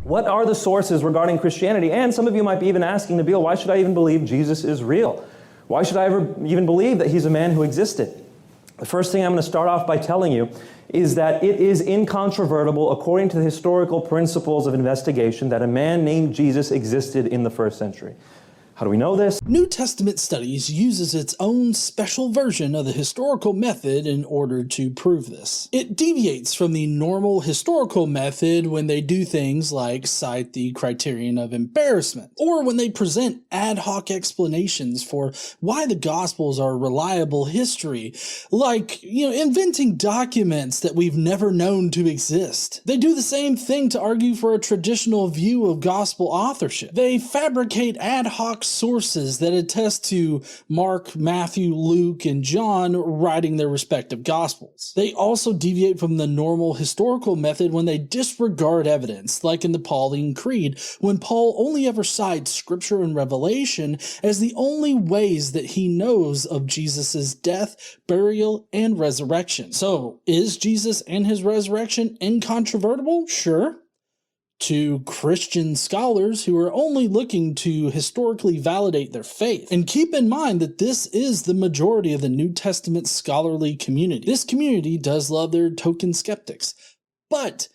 What are the sources regarding Christianity? And some of you might be even asking, Nabeel, why should I even believe Jesus is real? Why should I ever even believe that he's a man who existed? The first thing I'm going to start off by telling you is that it is incontrovertible according to the historical principles of investigation that a man named Jesus existed in the first century. How do we know this? New Testament Studies uses its own special version of the historical method in order to prove this. It deviates from the normal historical method when they do things like cite the criterion of embarrassment, or when they present ad hoc explanations for why the Gospels are reliable history, like, inventing documents that we've never known to exist. They do the same thing to argue for a traditional view of Gospel authorship. They fabricate ad hoc sources that attest to Mark, Matthew, Luke, and John writing their respective Gospels. They also deviate from the normal historical method when they disregard evidence, like in the Pauline Creed, when Paul only ever cites Scripture and Revelation as the only ways that he knows of Jesus' death, burial, and resurrection. So, is Jesus and his resurrection incontrovertible? Sure. To Christian scholars who are only looking to historically validate their faith. And keep in mind that this is the majority of the New Testament scholarly community. This community does love their token skeptics, but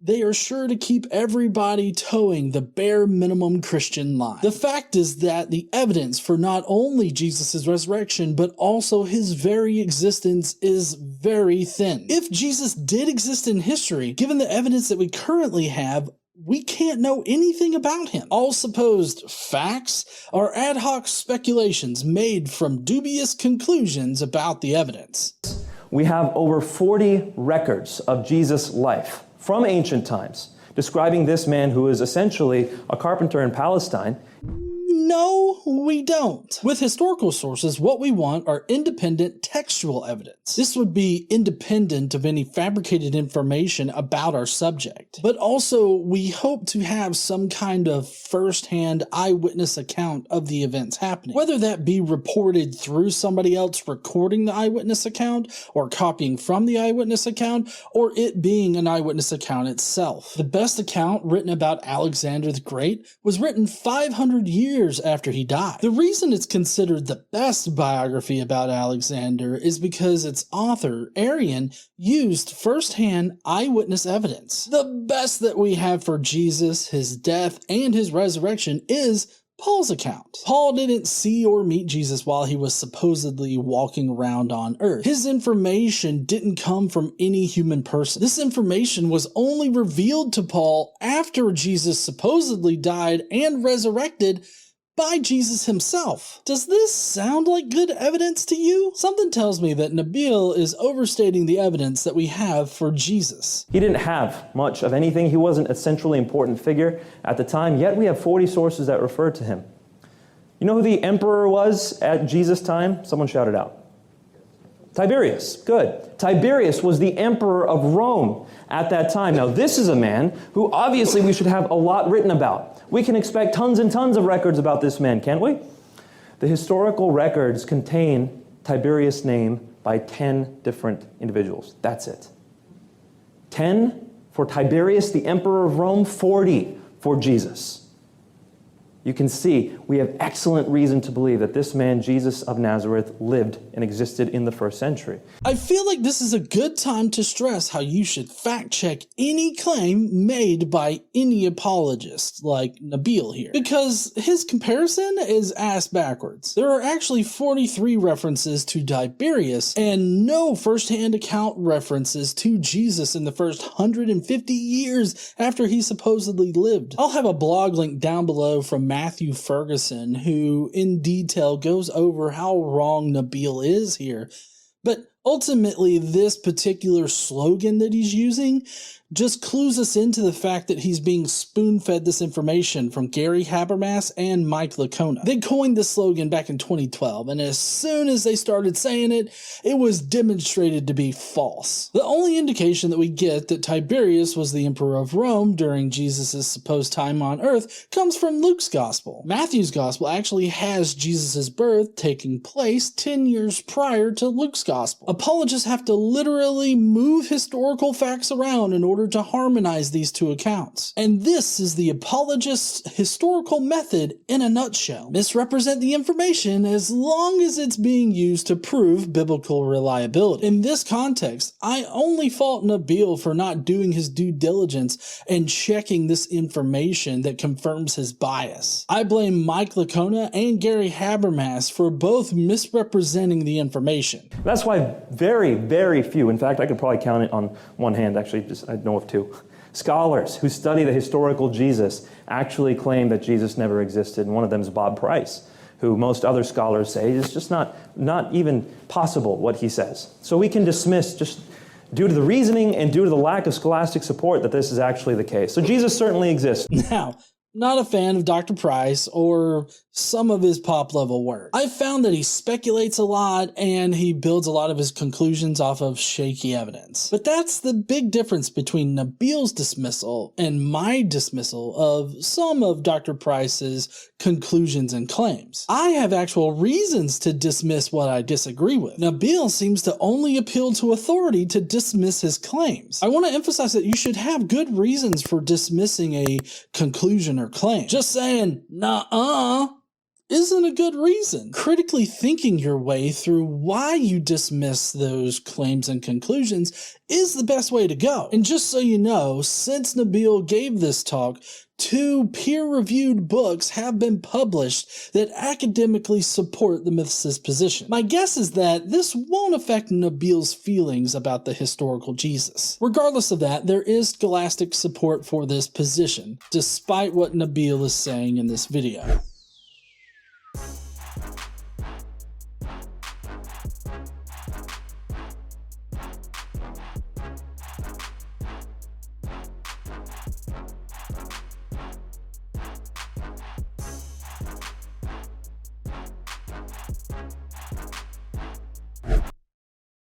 they are sure to keep everybody towing the bare minimum Christian line. The fact is that the evidence for not only Jesus' resurrection, but also his very existence is very thin. If Jesus did exist in history, given the evidence that we currently have, we can't know anything about him. All supposed facts are ad hoc speculations made from dubious conclusions about the evidence. We have over 40 records of Jesus' life from ancient times, describing this man who is essentially a carpenter in Palestine. No, we don't. With historical sources, what we want are independent textual evidence. This would be independent of any fabricated information about our subject. But also, we hope to have some kind of first-hand eyewitness account of the events happening. Whether that be reported through somebody else recording the eyewitness account, or copying from the eyewitness account, or it being an eyewitness account itself. The best account written about Alexander the Great was written 500 years after he died. The reason it's considered the best biography about Alexander is because its author, Arian, used first-hand eyewitness evidence. The best that we have for Jesus, his death, and his resurrection is Paul's account. Paul didn't see or meet Jesus while he was supposedly walking around on earth. His information didn't come from any human person. This information was only revealed to Paul after Jesus supposedly died and resurrected by Jesus himself. Does this sound like good evidence to you? Something tells me that Nabeel is overstating the evidence that we have for Jesus. He didn't have much of anything. He wasn't a centrally important figure at the time, yet we have 40 sources that refer to him. You know who the emperor was at Jesus' time? Someone shout it out. Tiberius. Good. Tiberius was the emperor of Rome at that time. Now, this is a man who obviously we should have a lot written about. We can expect tons and tons of records about this man, can't we? The historical records contain Tiberius' name by 10 different individuals. That's it. 10 for Tiberius, the emperor of Rome, 40 for Jesus. You can see we have excellent reason to believe that this man, Jesus of Nazareth, lived and existed in the first century. I feel like this is a good time to stress how you should fact-check any claim made by any apologist, like Nabeel here, because his comparison is ass backwards. There are actually 43 references to Tiberius, and no first-hand account references to Jesus in the first 150 years after he supposedly lived. I'll have a blog link down below from Matthew Ferguson, who in detail goes over how wrong Nabeel is here. But ultimately, this particular slogan that he's using just clues us into the fact that he's being spoon-fed this information from Gary Habermas and Mike Licona. They coined this slogan back in 2012, and as soon as they started saying it, it was demonstrated to be false. The only indication that we get that Tiberius was the emperor of Rome during Jesus' supposed time on earth comes from Luke's gospel. Matthew's gospel actually has Jesus' birth taking place 10 years prior to Luke's gospel. Apologists have to literally move historical facts around in order order to harmonize these two accounts. And this is the apologist's historical method in a nutshell. Misrepresent the information as long as it's being used to prove biblical reliability. In this context, I only fault Nabeel for not doing his due diligence and checking this information that confirms his bias. I blame Mike Licona and Gary Habermas for both misrepresenting the information. That's why very, very few, in fact, I could probably count it on one hand, actually, I know of two, scholars who study the historical Jesus actually claim that Jesus never existed. And one of them is Bob Price, who most other scholars say is just not even possible what he says. So we can dismiss, just due to the reasoning and due to the lack of scholastic support, that this is actually the case. So Jesus certainly exists. Now, not a fan of Dr. Price or some of his pop-level work. I've found that he speculates a lot and he builds a lot of his conclusions off of shaky evidence. But that's the big difference between Nabeel's dismissal and my dismissal of some of Dr. Price's conclusions and claims. I have actual reasons to dismiss what I disagree with. Nabeel seems to only appeal to authority to dismiss his claims. I want to emphasize that you should have good reasons for dismissing a conclusion or claim. Just saying, nah-uh, isn't a good reason. Critically thinking your way through why you dismiss those claims and conclusions is the best way to go. And just so you know, since Nabeel gave this talk, 2 peer-reviewed books have been published that academically support the mythicist position. My guess is that this won't affect Nabeel's feelings about the historical Jesus. Regardless of that, there is scholastic support for this position, despite what Nabeel is saying in this video.